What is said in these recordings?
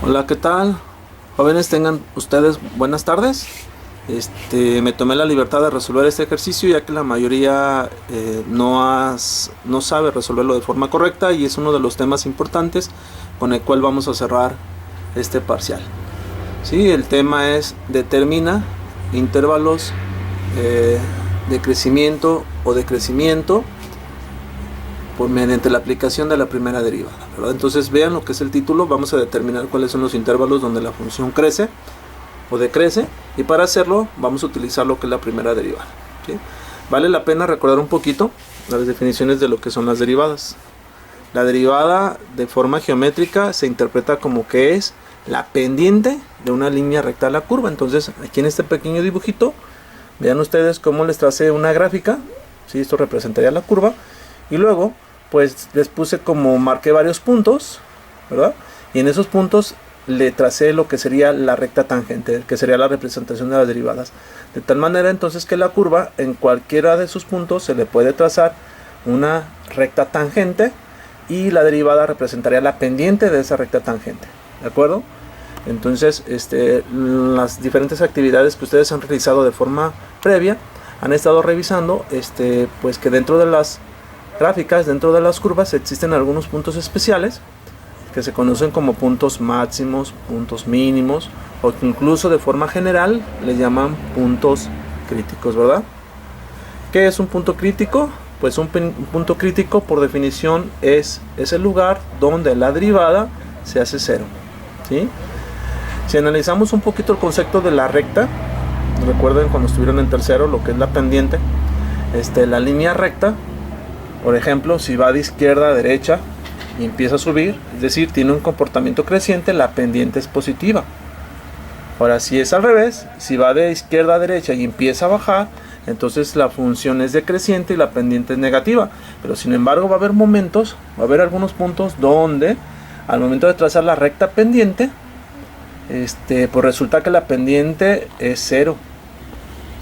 Hola, ¿qué tal? Jóvenes, tengan ustedes buenas tardes. Me tomé la libertad de resolver este ejercicio ya que la mayoría no sabe resolverlo de forma correcta y es uno de los temas importantes con el cual vamos a cerrar este parcial. Sí, el tema es determina intervalos de crecimiento o decrecimiento mediante la aplicación de la primera derivada, ¿verdad? Entonces vean lo que es el título, vamos a determinar cuáles son los intervalos donde la función crece o decrece, y para hacerlo vamos a utilizar lo que es la primera derivada, ¿sí? Vale la pena recordar un poquito las definiciones de lo que son las derivadas. La derivada de forma geométrica se interpreta como que es la pendiente de una línea recta a la curva. Entonces aquí en este pequeño dibujito vean ustedes cómo les tracé una gráfica, ¿sí? Esto representaría la curva, y luego pues les puse como marqué varios puntos, ¿verdad? Y en esos puntos le tracé lo que sería la recta tangente, que sería la representación de las derivadas. De tal manera entonces que la curva en cualquiera de sus puntos se le puede trazar una recta tangente y la derivada representaría la pendiente de esa recta tangente, ¿de acuerdo? Entonces las diferentes actividades que ustedes han realizado de forma previa han estado revisando pues que dentro de las gráficas, dentro de las curvas, existen algunos puntos especiales que se conocen como puntos máximos, puntos mínimos, o que incluso de forma general le llaman puntos críticos, ¿verdad? ¿Qué es un punto crítico? Pues un punto crítico por definición es el lugar donde la derivada se hace cero, ¿sí? Si analizamos un poquito el concepto de la recta, recuerden cuando estuvieron en tercero lo que es la pendiente, la línea recta, por ejemplo, si va de izquierda a derecha y empieza a subir, es decir, tiene un comportamiento creciente, la pendiente es positiva. Ahora, si es al revés, si va de izquierda a derecha y empieza a bajar, entonces la función es decreciente y la pendiente es negativa. Pero sin embargo va a haber momentos, va a haber algunos puntos donde al momento de trazar la recta pendiente, pues resulta que la pendiente es cero.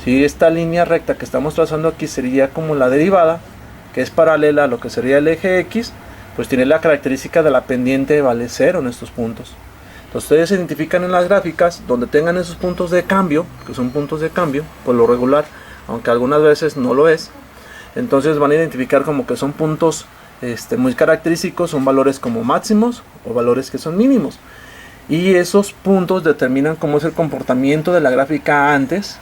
Si esta línea recta que estamos trazando aquí sería como la derivada, que es paralela a lo que sería el eje X, pues tiene la característica de la pendiente vale cero en estos puntos. Entonces ustedes identifican en las gráficas donde tengan esos puntos de cambio, que son puntos de cambio, por lo regular, aunque algunas veces no lo es, entonces van a identificar como que son puntos muy característicos, son valores como máximos o valores que son mínimos. Y esos puntos determinan cómo es el comportamiento de la gráfica antes,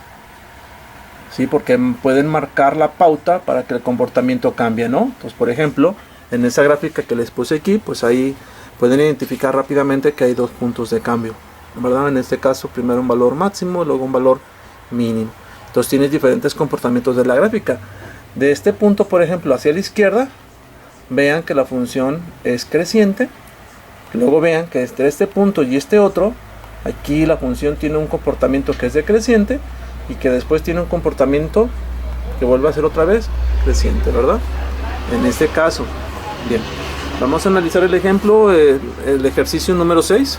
¿sí? Porque pueden marcar la pauta para que el comportamiento cambie, ¿no? Entonces, por ejemplo, en esa gráfica que les puse aquí, pues ahí pueden identificar rápidamente que hay dos puntos de cambio, ¿verdad? En este caso, primero un valor máximo y luego un valor mínimo. Entonces tienes diferentes comportamientos de la gráfica. De este punto, por ejemplo, hacia la izquierda, vean que la función es creciente. Luego vean que entre este punto y este otro, aquí la función tiene un comportamiento que es decreciente y que después tiene un comportamiento que vuelve a ser otra vez creciente, ¿verdad? En este caso, bien, vamos a analizar el ejemplo, el ejercicio número 6.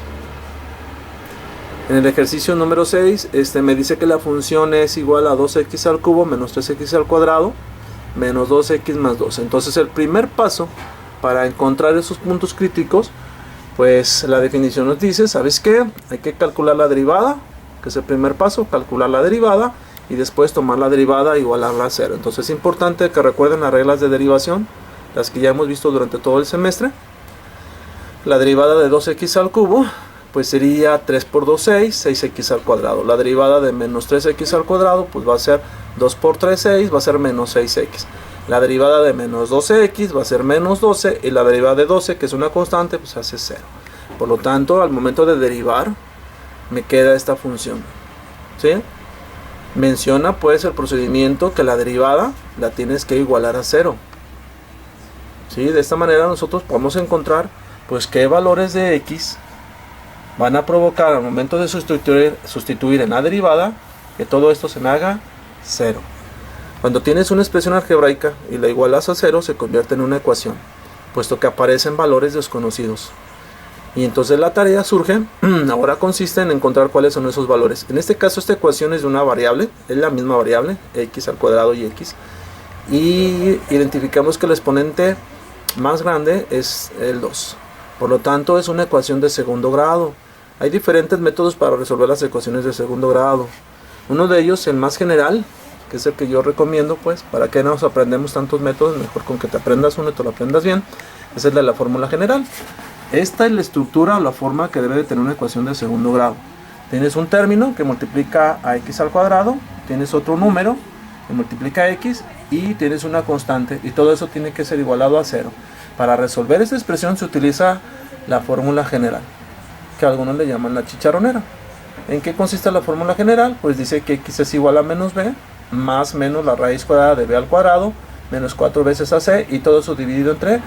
En el ejercicio número 6 me dice que la función es igual a 2x al cubo menos 3x al cuadrado menos 2x más 2. Entonces el primer paso para encontrar esos puntos críticos, pues la definición nos dice, ¿sabes qué? Hay que calcular la derivada, que es el primer paso, calcular la derivada y después tomar la derivada e igualarla a cero. Entonces es importante que recuerden las reglas de derivación, las que ya hemos visto durante todo el semestre. La derivada de 2x al cubo pues sería 3 por 2, 6, 6x al cuadrado. La derivada de menos 3x al cuadrado pues va a ser 2 por 3, 6, va a ser menos 6x. La derivada de menos 12x va a ser menos 12 y la derivada de 12, que es una constante, pues hace 0. Por lo tanto, al momento de derivar, me queda esta función, ¿sí? Menciona pues el procedimiento que la derivada la tienes que igualar a 0. ¿Sí? De esta manera nosotros podemos encontrar pues qué valores de x van a provocar al momento de sustituir en la derivada que todo esto se me haga 0. Cuando tienes una expresión algebraica y la igualas a 0, se convierte en una ecuación, puesto que aparecen valores desconocidos. Y entonces la tarea surge, ahora consiste en encontrar cuáles son esos valores. En este caso esta ecuación es de una variable, es la misma variable, x al cuadrado y x. Y identificamos que el exponente más grande es el 2. Por lo tanto es una ecuación de segundo grado. Hay diferentes métodos para resolver las ecuaciones de segundo grado. Uno de ellos, el más general, que es el que yo recomiendo, pues, para que no nos aprendemos tantos métodos, mejor con que te aprendas uno y te lo aprendas bien, es el de la fórmula general. Esta es la estructura o la forma que debe de tener una ecuación de segundo grado. Tienes un término que multiplica a x al cuadrado, tienes otro número que multiplica a x y tienes una constante, y todo eso tiene que ser igualado a 0. Para resolver esta expresión se utiliza la fórmula general, que algunos le llaman la chicharronera. ¿En qué consiste la fórmula general? Pues dice que x es igual a menos b, más menos la raíz cuadrada de b al cuadrado, menos 4 veces ac, y todo eso dividido entre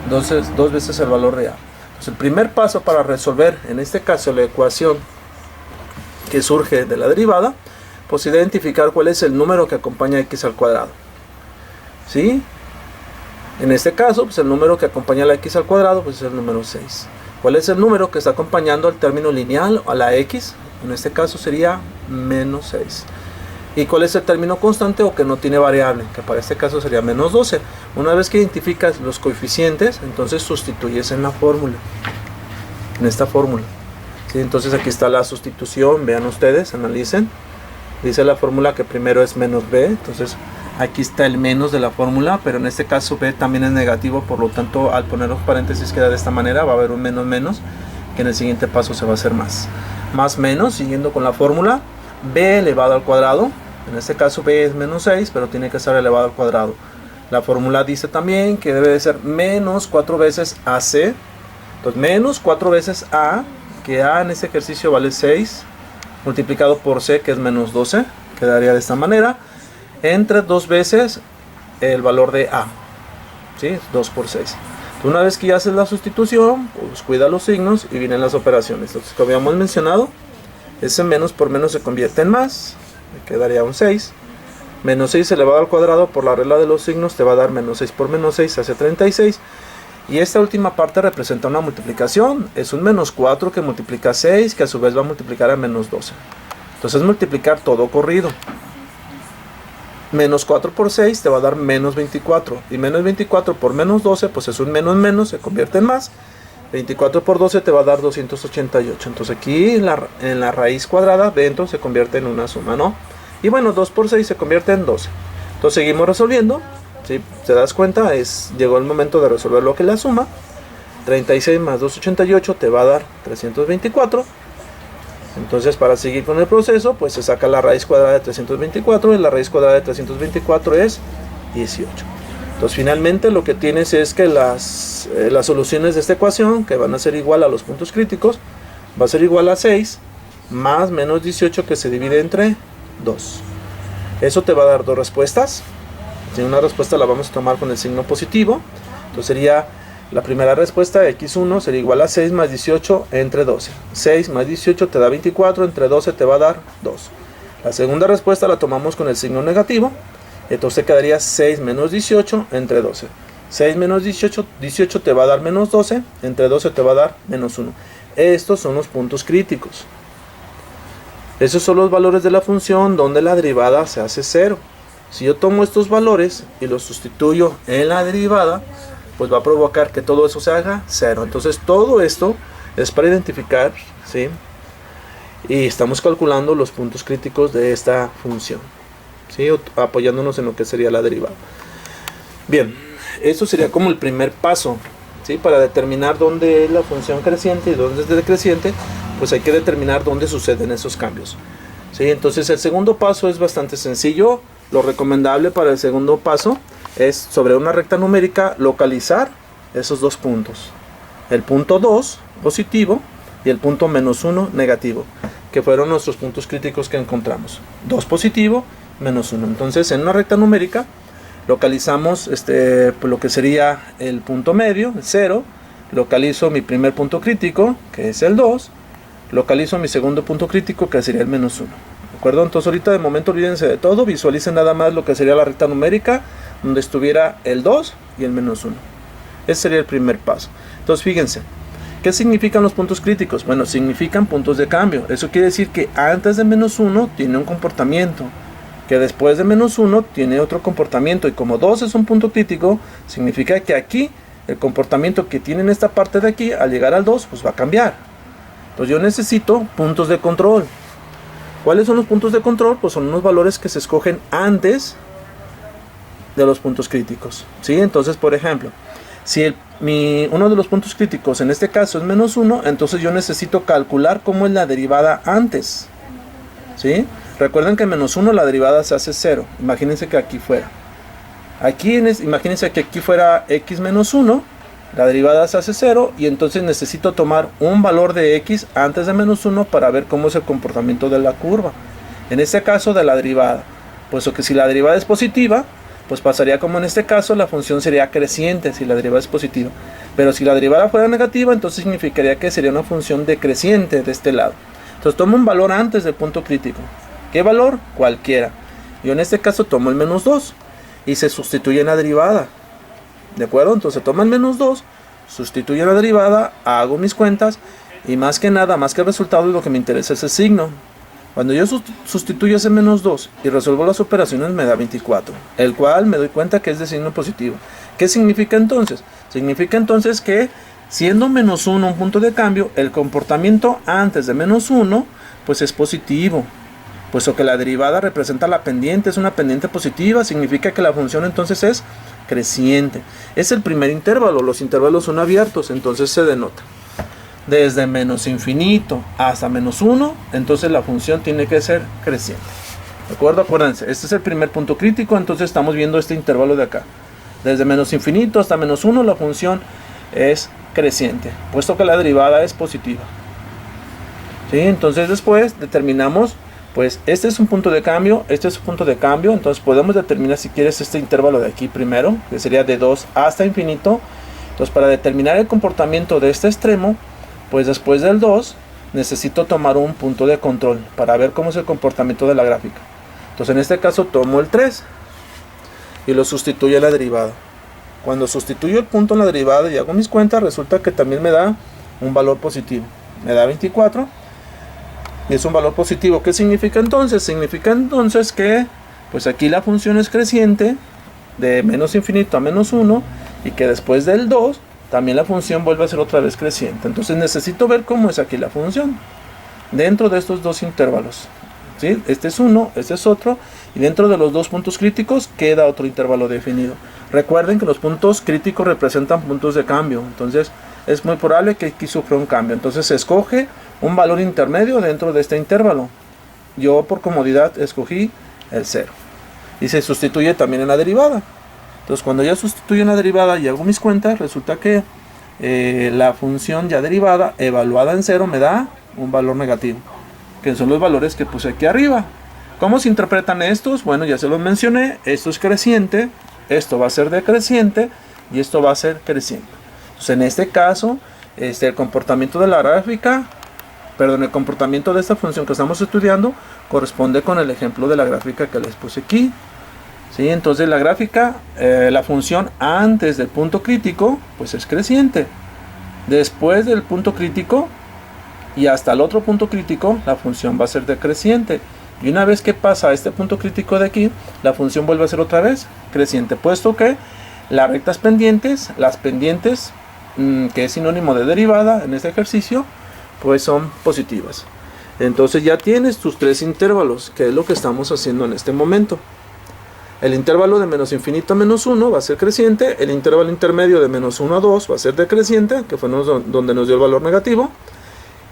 2 veces el valor de a. Entonces, el primer paso para resolver, en este caso, la ecuación que surge de la derivada, pues identificar cuál es el número que acompaña a x al cuadrado. ¿Sí? En este caso, pues el número que acompaña a la x al cuadrado, pues es el número 6. ¿Cuál es el número que está acompañando al término lineal a la x? En este caso sería menos 6. ¿Y cuál es el término constante o que no tiene variable? Que para este caso sería menos 12. Una vez que identificas los coeficientes, entonces sustituyes en la fórmula. En esta fórmula. ¿Sí? Entonces aquí está la sustitución. Vean ustedes, analicen. Dice la fórmula que primero es menos b. Entonces aquí está el menos de la fórmula. Pero en este caso b también es negativo. Por lo tanto, al poner los paréntesis queda de esta manera. Va a haber un menos menos. Que en el siguiente paso se va a hacer más. Más menos, siguiendo con la fórmula. B elevado al cuadrado. En este caso b es menos 6, pero tiene que ser elevado al cuadrado. La fórmula dice también que debe de ser menos 4 veces AC. Entonces menos 4 veces A, que A en este ejercicio vale 6, multiplicado por C, que es menos 12, quedaría de esta manera, entre 2 veces el valor de A. ¿Sí? 2 por 6. Entonces, una vez que ya haces la sustitución, pues cuida los signos y vienen las operaciones. Entonces, como habíamos mencionado, ese menos por menos se convierte en más. Quedaría un 6. Menos 6 elevado al cuadrado por la regla de los signos te va a dar menos 6 por menos 6 hace 36. Y esta última parte representa una multiplicación. Es un menos 4 que multiplica 6, que a su vez va a multiplicar a menos 12. Entonces multiplicar todo corrido. Menos 4 por 6 te va a dar menos 24. Y menos 24 por menos 12 pues es un menos menos, se convierte en más. 24 por 12 te va a dar 288. Entonces aquí en la raíz cuadrada dentro se convierte en una suma, ¿no? Y bueno, 2 por 6 se convierte en 12. Entonces seguimos resolviendo. Si te das cuenta, llegó el momento de resolver lo que es la suma. 36 más 288 te va a dar 324. Entonces para seguir con el proceso, pues se saca la raíz cuadrada de 324. Y la raíz cuadrada de 324 es 18. Entonces finalmente lo que tienes es que las soluciones de esta ecuación, que van a ser igual a los puntos críticos, va a ser igual a 6 más menos 18 que se divide entre 2. Eso te va a dar dos respuestas. Si una respuesta la vamos a tomar con el signo positivo, entonces sería la primera respuesta, x1 sería igual a 6 más 18 entre 12. 6 más 18 te da 24, entre 12 te va a dar 2. La segunda respuesta la tomamos con el signo negativo. Entonces quedaría 6 menos 18 entre 12. 6 menos 18, 18 te va a dar menos 12, entre 12 te va a dar menos 1. Estos son los puntos críticos. Esos son los valores de la función donde la derivada se hace 0. Si yo tomo estos valores y los sustituyo en la derivada, pues va a provocar que todo eso se haga 0. Entonces todo esto es para identificar, ¿sí? Y estamos calculando los puntos críticos de esta función. ¿Sí? Apoyándonos en lo que sería la derivada. Bien, esto sería como el primer paso, ¿sí? Para determinar dónde es la función creciente y dónde es decreciente, pues hay que determinar dónde suceden esos cambios. ¿Sí? Entonces el segundo paso es bastante sencillo. Lo recomendable para el segundo paso es sobre una recta numérica localizar esos dos puntos. El punto 2 positivo y el punto menos 1 negativo, que fueron nuestros puntos críticos que encontramos. 2 positivo, menos 1. Entonces en una recta numérica localizamos lo que sería el punto medio, el 0, localizo mi primer punto crítico, que es el 2, localizo mi segundo punto crítico, que sería el menos 1. ¿De acuerdo? Entonces ahorita de momento olvídense de todo, visualicen nada más lo que sería la recta numérica, donde estuviera el 2 y el menos 1. Ese sería el primer paso. Entonces fíjense, ¿qué significan los puntos críticos? Bueno, significan puntos de cambio. Eso quiere decir que antes de menos 1 tiene un comportamiento, que después de menos 1 tiene otro comportamiento, y como 2 es un punto crítico, significa que aquí el comportamiento que tiene en esta parte de aquí, al llegar al 2, pues va a cambiar. Entonces yo necesito puntos de control. ¿Cuáles son los puntos de control? Pues son unos valores que se escogen antes de los puntos críticos, ¿sí? Entonces, por ejemplo, si uno de los puntos críticos en este caso es -1, entonces yo necesito calcular cómo es la derivada antes, ¿sí? Recuerden que -1 la derivada se hace 0. Imagínense que aquí fuera. Imagínense que aquí fuera x menos 1. La derivada se hace 0 y entonces necesito tomar un valor de x antes de -1 para ver cómo es el comportamiento de la curva. En este caso de la derivada. Puesto que si la derivada es positiva, pues pasaría como en este caso, la función sería creciente si la derivada es positiva. Pero si la derivada fuera negativa, entonces significaría que sería una función decreciente de este lado. Entonces tomo un valor antes del punto crítico. ¿Qué valor? Cualquiera. Yo en este caso tomo el -2 y se sustituye en la derivada. ¿De acuerdo? Entonces tomo el -2, sustituyo la derivada, hago mis cuentas y más que nada, más que el resultado, lo que me interesa es el signo. Cuando yo sustituyo ese -2 y resuelvo las operaciones me da 24, el cual me doy cuenta que es de signo positivo. ¿Qué significa entonces? Significa entonces que siendo -1 un punto de cambio, el comportamiento antes de -1 pues es positivo. Puesto que la derivada representa la pendiente, es una pendiente positiva, significa que la función entonces es creciente. Es el primer intervalo, los intervalos son abiertos, entonces se denota. Desde -infinito hasta -1, entonces la función tiene que ser creciente. ¿De acuerdo? Acuérdense, este es el primer punto crítico, entonces estamos viendo este intervalo de acá. Desde -infinito hasta -1 la función es creciente, puesto que la derivada es positiva. ¿Sí? Entonces después determinamos, pues este es un punto de cambio, este es un punto de cambio, entonces podemos determinar si quieres este intervalo de aquí primero, que sería de 2 hasta infinito. Entonces para determinar el comportamiento de este extremo, pues después del 2 necesito tomar un punto de control para ver cómo es el comportamiento de la gráfica. Entonces en este caso tomo el 3 y lo sustituyo en la derivada. Cuando sustituyo el punto en la derivada y hago mis cuentas, resulta que también me da un valor positivo. Me da 24 y es un valor positivo. ¿Qué significa entonces? Significa entonces que pues aquí la función es creciente de -infinito a -1 y que después del 2 también la función vuelve a ser otra vez creciente. Entonces necesito ver cómo es aquí la función dentro de estos dos intervalos, ¿sí? Este es uno, este es otro, y dentro de los dos puntos críticos queda otro intervalo definido. Recuerden que los puntos críticos representan puntos de cambio, entonces es muy probable que aquí sufra un cambio. Entonces se escoge un valor intermedio dentro de este intervalo. Yo por comodidad escogí el 0 y se sustituye también en la derivada. Entonces cuando ya sustituyo en la derivada y hago mis cuentas, resulta que la función ya derivada evaluada en 0 me da un valor negativo, que son los valores que puse aquí arriba. ¿Cómo se interpretan estos? Bueno, ya se los mencioné. Esto es creciente, esto va a ser decreciente y esto va a ser creciente. Entonces en este caso el comportamiento de la gráfica, el comportamiento de esta función que estamos estudiando corresponde con el ejemplo de la gráfica que les puse aquí. ¿Sí? Entonces la gráfica, la función antes del punto crítico pues es creciente. Después del punto crítico y hasta el otro punto crítico la función va a ser decreciente. Y una vez que pasa a este punto crítico de aquí, la función vuelve a ser otra vez creciente, puesto que las rectas pendientes, las pendientes, que es sinónimo de derivada en este ejercicio, pues son positivas. Entonces ya tienes tus tres intervalos, que es lo que estamos haciendo en este momento. El intervalo de -infinito a -1 va a ser creciente, el intervalo intermedio de -1 a 2 va a ser decreciente, que fue donde nos dio el valor negativo,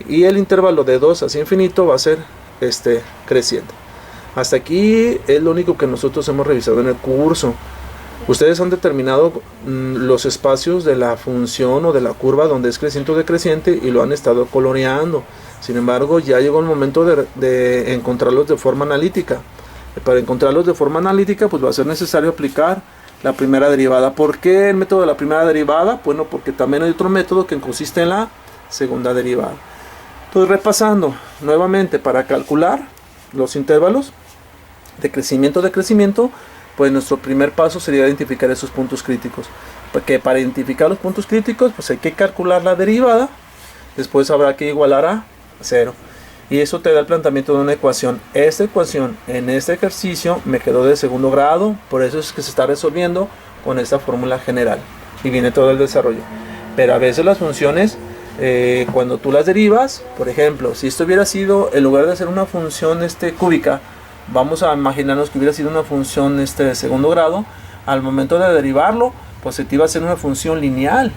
y el intervalo de 2 hacia infinito va a ser creciente. Hasta aquí es lo único que nosotros hemos revisado en el curso. Ustedes han determinado los espacios de la función o de la curva donde es creciente o decreciente y lo han estado coloreando. Sin embargo, ya llegó el momento de encontrarlos de forma analítica. Para encontrarlos de forma analítica, pues va a ser necesario aplicar la primera derivada. ¿Por qué el método de la primera derivada? Bueno, porque también hay otro método que consiste en la segunda derivada. Entonces, repasando nuevamente, para calcular los intervalos de crecimiento, pues nuestro primer paso sería identificar esos puntos críticos. Porque para identificar los puntos críticos, pues hay que calcular la derivada, después habrá que igualar a 0. Y eso te da el planteamiento de una ecuación. Esta ecuación en este ejercicio me quedó de segundo grado, por eso es que se está resolviendo con esta fórmula general y viene todo el desarrollo. Pero a veces las funciones cuando tú las derivas, por ejemplo, si esto hubiera sido, en lugar de ser una función cúbica, vamos a imaginarnos que hubiera sido una función de segundo grado, al momento de derivarlo, pues se te iba a ser una función lineal.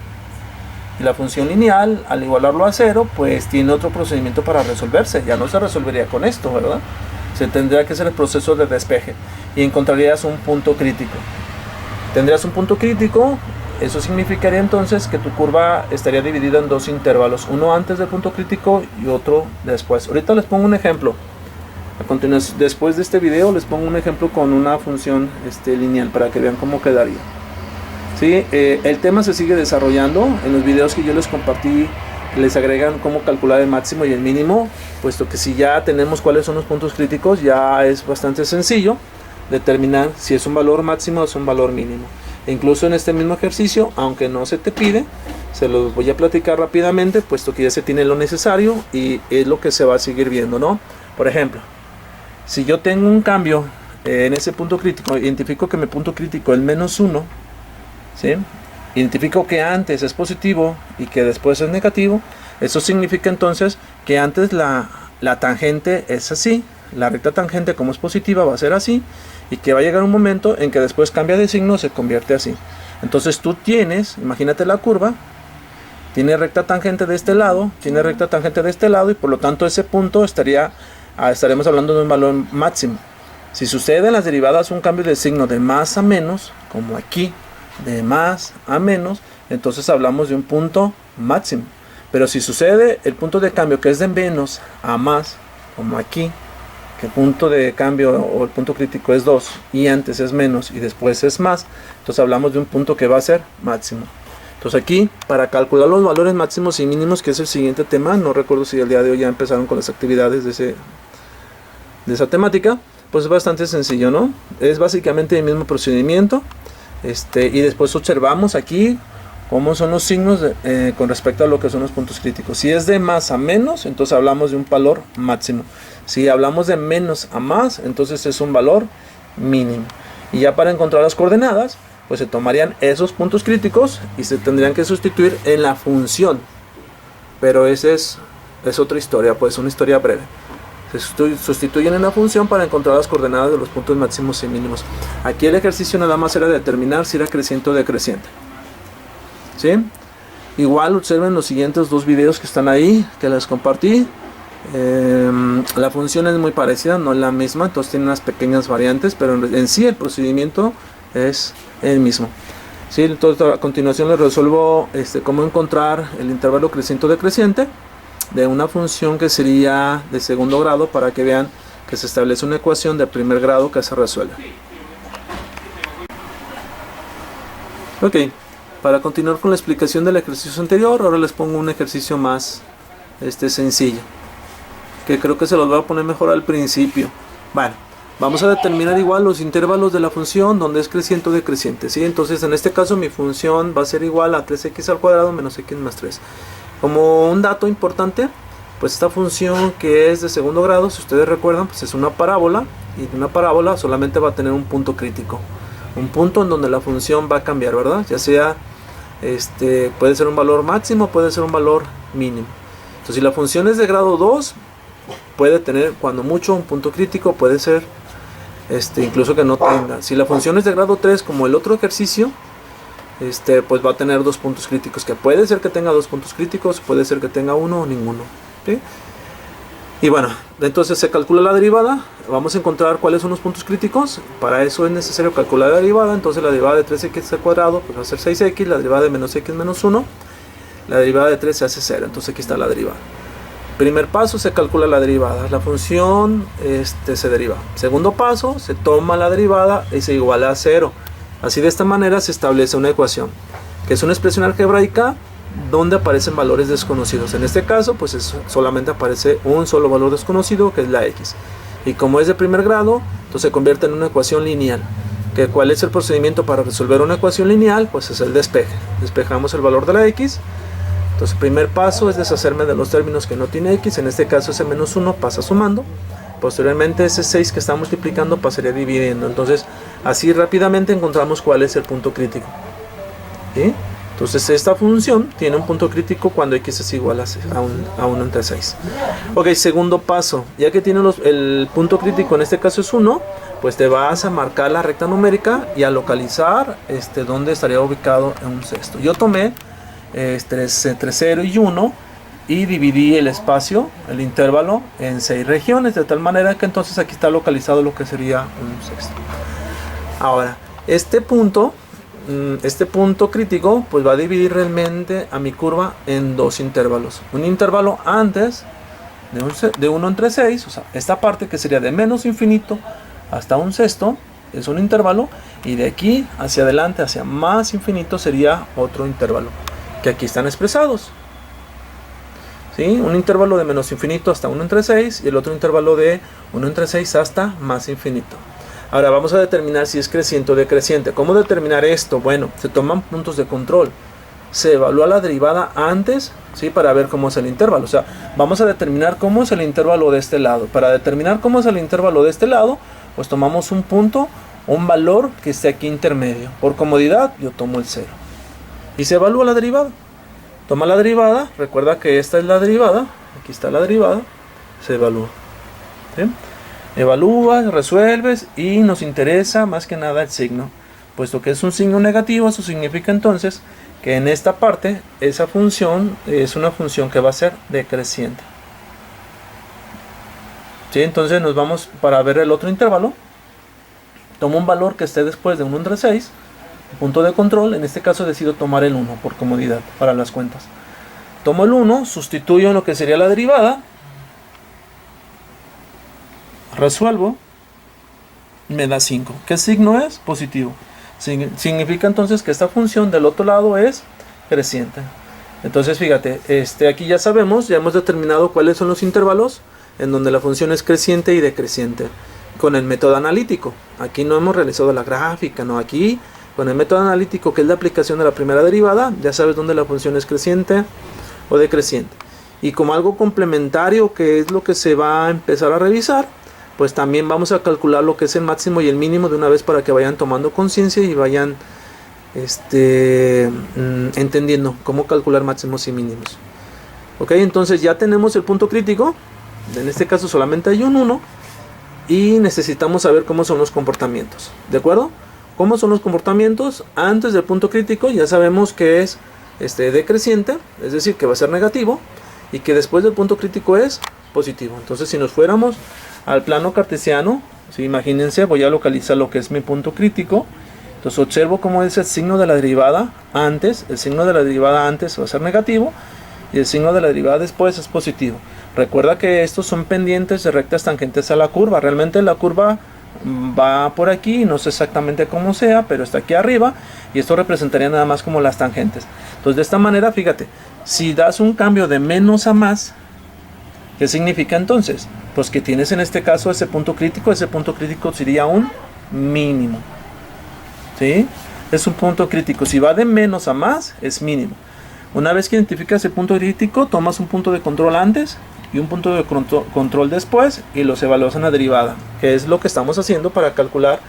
Y la función lineal, al igualarlo a 0, pues tiene otro procedimiento para resolverse. Ya no se resolvería con esto, ¿verdad? Se tendría que hacer el proceso de despeje y encontrarías un punto crítico. Tendrías un punto crítico, eso significaría entonces que tu curva estaría dividida en dos intervalos, uno antes del punto crítico y otro después. Ahorita les pongo un ejemplo. A continuación, después de este video les pongo un ejemplo con una función lineal para que vean cómo quedaría. ¿Sí? El tema se sigue desarrollando. En los videos que yo les compartí les agregan cómo calcular el máximo y el mínimo, puesto que si ya tenemos cuáles son los puntos críticos, ya es bastante sencillo determinar si es un valor máximo o es un valor mínimo. E incluso en este mismo ejercicio, aunque no se te pide, se los voy a platicar rápidamente, puesto que ya se tiene lo necesario y es lo que se va a seguir viendo, ¿no? Por ejemplo, si yo tengo un cambio en ese punto crítico, identifico que mi punto crítico es -1, ¿sí? Identifico que antes es positivo y que después es negativo. Eso significa entonces que antes la tangente es así, la recta tangente como es positiva va a ser así, y que va a llegar un momento en que después cambia de signo, se convierte así. Entonces tú tienes, imagínate la curva, tiene recta tangente de este lado, tiene recta tangente de este lado, y por lo tanto ese punto estaremos hablando de un valor máximo. Si sucede en las derivadas un cambio de signo de más a menos, como aquí, de más a menos, entonces hablamos de un punto máximo. Pero si sucede el punto de cambio que es de menos a más, como aquí, que el punto de cambio o el punto crítico es 2 y antes es menos y después es más, entonces hablamos de un punto que va a ser máximo. Entonces aquí, para calcular los valores máximos y mínimos, que es el siguiente tema, no recuerdo si el día de hoy ya empezaron con las actividades de esa temática, pues es bastante sencillo, ¿no? Es básicamente el mismo procedimiento. Y después observamos aquí cómo son los signos con respecto a lo que son los puntos críticos. Si es de más a menos, entonces hablamos de un valor máximo. Si hablamos de menos a más, entonces es un valor mínimo. Y ya para encontrar las coordenadas, pues se tomarían esos puntos críticos y se tendrían que sustituir en la función. Pero esa es otra historia, pues una historia breve. Se sustituyen en la función para encontrar las coordenadas de los puntos máximos y mínimos. Aquí el ejercicio nada más era determinar si era creciente o decreciente, ¿sí? Igual observen los siguientes dos videos que están ahí, que les compartí. La función es muy parecida, no es la misma, entonces tiene unas pequeñas variantes, pero en sí el procedimiento es el mismo, ¿sí? Entonces a continuación les resuelvo cómo encontrar el intervalo creciente o decreciente de una función que sería de segundo grado, para que vean que se establece una ecuación de primer grado que se resuelve. Ok, para continuar con la explicación del ejercicio anterior, ahora les pongo un ejercicio más sencillo, que creo que se los voy a poner mejor al principio. Bueno, vamos a determinar igual los intervalos de la función donde es creciente o decreciente, ¿sí? Entonces en este caso mi función va a ser igual a 3x al cuadrado menos x más 3. Como un dato importante, pues esta función que es de segundo grado, si ustedes recuerdan, pues es una parábola, y una parábola solamente va a tener un punto crítico, un punto en donde la función va a cambiar, ¿verdad? Ya sea, puede ser un valor máximo, puede ser un valor mínimo. Entonces si la función es de grado 2, puede tener cuando mucho un punto crítico, puede ser incluso que no tenga. Si la función es de grado 3, como el otro ejercicio, pues va a tener dos puntos críticos, que puede ser que tenga dos puntos críticos, puede ser que tenga uno o ninguno, ¿sí? Y bueno, entonces se calcula la derivada, vamos a encontrar cuáles son los puntos críticos. Para eso es necesario calcular la derivada. Entonces la derivada de 3x al cuadrado pues va a ser 6x, la derivada de menos x menos 1, la derivada de 3 se hace 0, entonces aquí está la derivada. Primer paso, se calcula la derivada, la función se deriva. Segundo paso, se toma la derivada y se iguala a 0. Así de esta manera se establece una ecuación, que es una expresión algebraica donde aparecen valores desconocidos. En este caso, pues solamente aparece un solo valor desconocido, que es la x. Y como es de primer grado, entonces se convierte en una ecuación lineal. ¿Cuál es el procedimiento para resolver una ecuación lineal? Pues es el despeje. Despejamos el valor de la x. Entonces el primer paso es deshacerme de los términos que no tiene x. En este caso ese menos 1 pasa sumando. Posteriormente ese 6 que está multiplicando pasaría dividiendo. Entonces así rápidamente encontramos cuál es el punto crítico, ¿sí? Entonces esta función tiene un punto crítico cuando x es igual a 1 entre 6. Ok, segundo paso, ya que tiene el punto crítico, en este caso es 1, pues te vas a marcar la recta numérica y a localizar dónde estaría ubicado en un sexto. Yo tomé entre 0 y 1 y dividí el espacio, el intervalo, en 6 regiones, de tal manera que entonces aquí está localizado lo que sería un sexto. Ahora, este punto crítico pues va a dividir realmente a mi curva en dos intervalos. Un intervalo antes de 1 entre 6, o sea, esta parte que sería de menos infinito hasta un sexto, es un intervalo, y de aquí hacia adelante, hacia más infinito, sería otro intervalo, que aquí están expresados. ¿Sí? Un intervalo de menos infinito hasta 1 entre 6 y el otro intervalo de 1 entre 6 hasta más infinito. Ahora vamos a determinar si es creciente o decreciente. ¿Cómo determinar esto? Bueno, se toman puntos de control. Se evalúa la derivada antes, ¿sí? Para ver cómo es el intervalo. O sea, vamos a determinar cómo es el intervalo de este lado. Para determinar cómo es el intervalo de este lado, pues tomamos un punto, un valor que esté aquí intermedio. Por comodidad, yo tomo el 0. Y se evalúa la derivada. Toma la derivada, recuerda que esta es la derivada, aquí está la derivada, se evalúa. ¿Sí? Evalúas, resuelves y nos interesa más que nada el signo. Puesto que es un signo negativo, eso significa entonces que en esta parte esa función es una función que va a ser decreciente. ¿Sí? Entonces nos vamos para ver el otro intervalo. Tomo un valor que esté después de 1 entre 6. Punto de control, en este caso decido tomar el 1 por comodidad para las cuentas. Tomo el 1, sustituyo en lo que sería la derivada, resuelvo, me da 5. ¿Qué signo es? Positivo. Significa entonces que esta función del otro lado es creciente. Entonces fíjate, aquí ya sabemos, ya hemos determinado cuáles son los intervalos en donde la función es creciente y decreciente con el método analítico. Aquí no hemos realizado la gráfica, no, aquí con el método analítico, que es la aplicación de la primera derivada, ya sabes dónde la función es creciente o decreciente. Y como algo complementario, que es lo que se va a empezar a revisar, pues también vamos a calcular lo que es el máximo y el mínimo de una vez para que vayan tomando conciencia y vayan entendiendo cómo calcular máximos y mínimos. Ok, entonces ya tenemos el punto crítico, en este caso solamente hay un 1, y necesitamos saber cómo son los comportamientos, ¿de acuerdo? ¿Cómo son los comportamientos? Antes del punto crítico ya sabemos que es decreciente, es decir, que va a ser negativo, y que después del punto crítico es positivo. Entonces si nos fuéramos al plano cartesiano, ¿sí? Imagínense, voy a localizar lo que es mi punto crítico. Entonces observo cómo es el signo de la derivada antes. El signo de la derivada antes va a ser negativo y el signo de la derivada después es positivo. Recuerda que estos son pendientes de rectas tangentes a la curva. Realmente la curva va por aquí, no sé exactamente cómo sea, pero está aquí arriba, y esto representaría nada más como las tangentes. Entonces de esta manera, fíjate, si das un cambio de menos a más, ¿qué significa entonces? Pues que tienes en este caso ese punto crítico sería un mínimo. ¿Sí? Es un punto crítico. Si va de menos a más, es mínimo. Una vez que identificas el punto crítico, tomas un punto de control antes y un punto de control después y los evalúas en la derivada, que es lo que estamos haciendo para calcular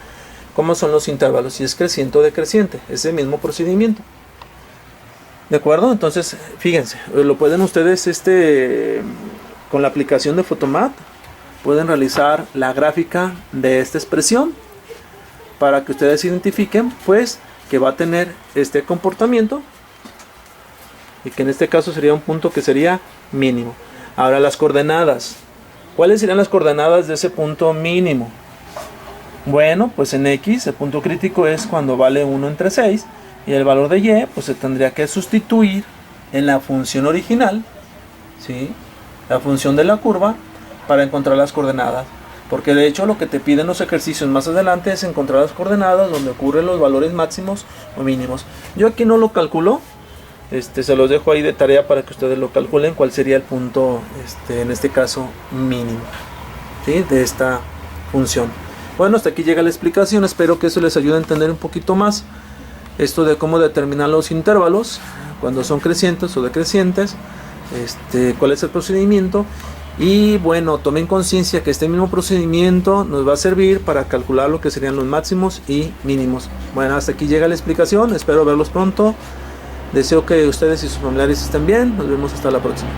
cómo son los intervalos, si es creciente o decreciente, ese mismo procedimiento. ¿De acuerdo? Entonces, fíjense, lo pueden ustedes con la aplicación de Photomath, pueden realizar la gráfica de esta expresión para que ustedes identifiquen pues que va a tener este comportamiento y que en este caso sería un punto que sería mínimo. Ahora las coordenadas. ¿Cuáles serían las coordenadas de ese punto mínimo? Bueno, pues en X el punto crítico es cuando vale 1 entre 6 y el valor de Y pues se tendría que sustituir en la función original, ¿sí? La función de la curva, para encontrar las coordenadas. Porque de hecho lo que te piden los ejercicios más adelante es encontrar las coordenadas donde ocurren los valores máximos o mínimos. Yo aquí no lo calculo. Se los dejo ahí de tarea para que ustedes lo calculen cuál sería el punto, en este caso mínimo, ¿sí? De esta función. Bueno, hasta aquí llega la explicación. Espero que eso les ayude a entender un poquito más esto de cómo determinar los intervalos cuando son crecientes o decrecientes, cuál es el procedimiento. Y bueno, tomen conciencia que este mismo procedimiento nos va a servir para calcular lo que serían los máximos y mínimos. Bueno, hasta aquí llega la explicación. Espero verlos pronto. Deseo que ustedes y sus familiares estén bien. Nos vemos hasta la próxima.